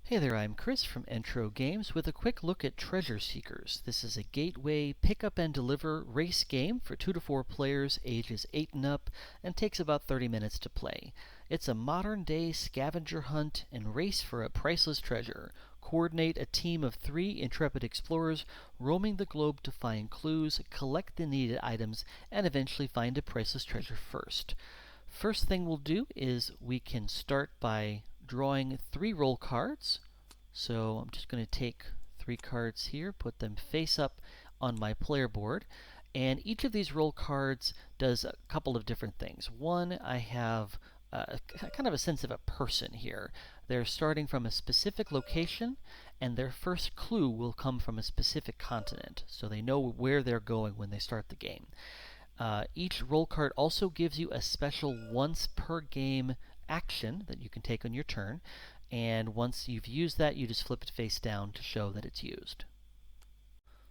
Hey there, I'm Chris from Intro Games with a quick look at Treasure Seekers. This is a gateway pick up and deliver race game for 2 to 4 players ages 8 and up and takes about 30 minutes to play. It's a modern day scavenger hunt and race for a priceless treasure. Coordinate a team of 3 intrepid explorers roaming the globe to find clues, collect the needed items, and eventually find a priceless treasure first. First thing we'll do is we can start by drawing 3 roll cards. So I'm just going to take 3 cards here, put them face up on my player board, and each of these roll cards does a couple of different things. One, I have kind of a sense of a person here. They're starting from a specific location, and their first clue will come from a specific continent, so they know where they're going when they start the game. Each roll card also gives you a special once per game action that you can take on your turn, and once you've used that, you just flip it face down to show that it's used.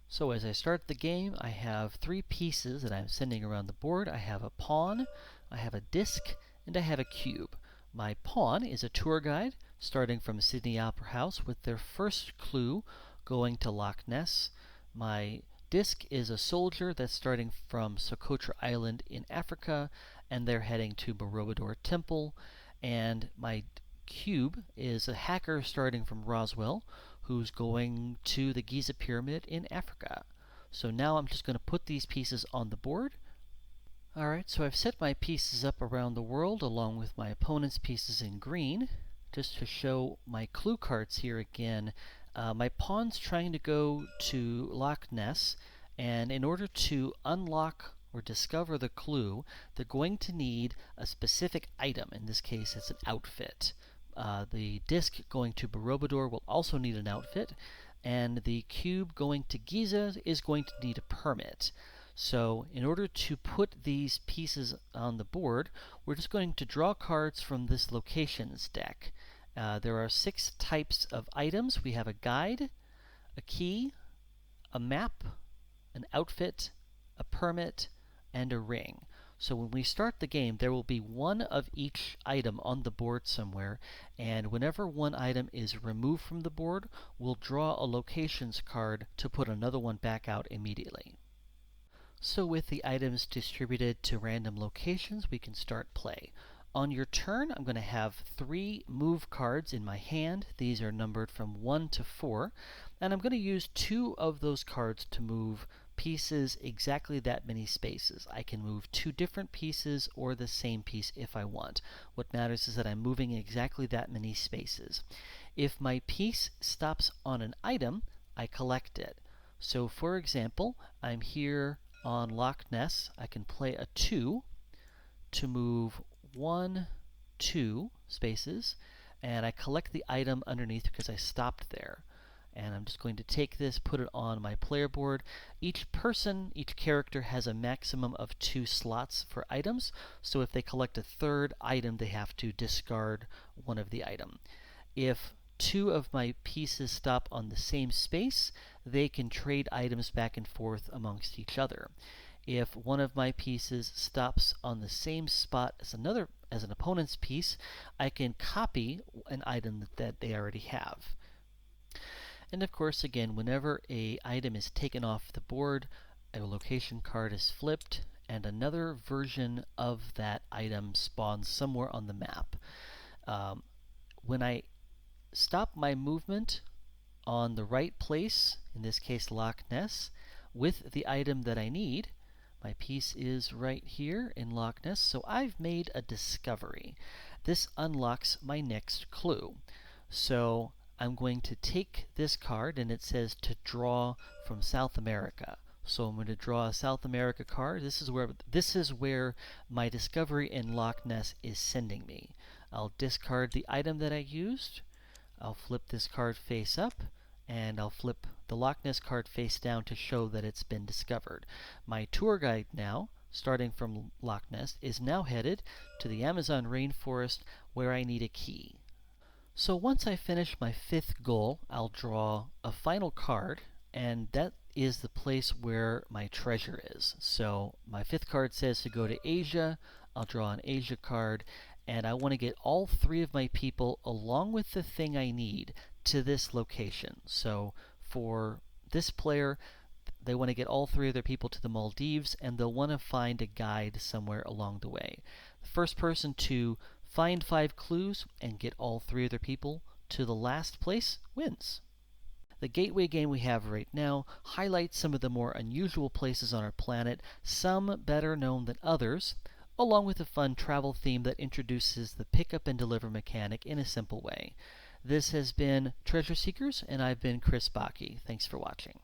So as I start the game, I have 3 pieces that I'm sending around the board. I have a pawn, I have a disc, and I have a cube. My pawn is a tour guide starting from Sydney Opera House with their first clue going to Loch Ness. My disc is a soldier that's starting from Socotra Island in Africa, and they're heading to Borobudur Temple. And my cube is a hacker starting from Roswell, who's going to the Giza Pyramid in Africa. So now I'm just going to put these pieces on the board. Alright, so I've set my pieces up around the world along with my opponent's pieces in green. Just to show my clue cards here again, my pawn's trying to go to Loch Ness, and in order to unlock or discover the clue, they're going to need a specific item. In this case, it's an outfit. The disc going to Borobudur will also need an outfit, and the cube going to Giza is going to need a permit. So in order to put these pieces on the board, we're just going to draw cards from this locations deck. There are 6 types of items. We have a guide, a key, a map, an outfit, a permit, and a ring. So when we start the game, there will be 1 of each item on the board somewhere, and whenever 1 item is removed from the board, we'll draw a locations card to put another one back out immediately. So with the items distributed to random locations, we can start play. On your turn, I'm going to have 3 move cards in my hand. These are numbered from 1 to 4, and I'm going to use 2 of those cards to move pieces exactly that many spaces. I can move 2 different pieces or the same piece if I want. What matters is that I'm moving exactly that many spaces. If my piece stops on an item, I collect it. So for example, I'm here on Loch Ness. I can play a 2 to move 1, 2 spaces, and I collect the item underneath because I stopped there. And I'm just going to take this, put it on my player board. Each character has a maximum of 2 slots for items, so if they collect a 3rd item, they have to discard one of the item. If 2 of my pieces stop on the same space, they can trade items back and forth amongst each other. If one of my pieces stops on the same spot as an opponent's piece, I can copy an item that they already have. And of course, again, whenever an item is taken off the board, a location card is flipped, and another version of that item spawns somewhere on the map. When I stop my movement on the right place, in this case Loch Ness, with the item that I need, my piece is right here in Loch Ness, so I've made a discovery. This unlocks my next clue. So I'm going to take this card, and it says to draw from South America. So I'm going to draw a South America card. This is where my discovery in Loch Ness is sending me. I'll discard the item that I used. I'll flip this card face up, and I'll flip the Loch Ness card face down to show that it's been discovered. My tour guide now, starting from Loch Ness, is now headed to the Amazon rainforest where I need a key. So once I finish my 5th goal, I'll draw a final card, and that is the place where my treasure is. So my 5th card says to go to Asia. I'll draw an Asia card, and I want to get all 3 of my people along with the thing I need to this location. So for this player, they want to get all 3 of their people to the Maldives, and they'll want to find a guide somewhere along the way. The first person to find 5 clues and get all 3 of their people to the last place wins. The gateway game we have right now highlights some of the more unusual places on our planet, some better known than others, along with a fun travel theme that introduces the pick up and deliver mechanic in a simple way. This has been Treasure Seekers, and I've been Chris Backe. Thanks for watching.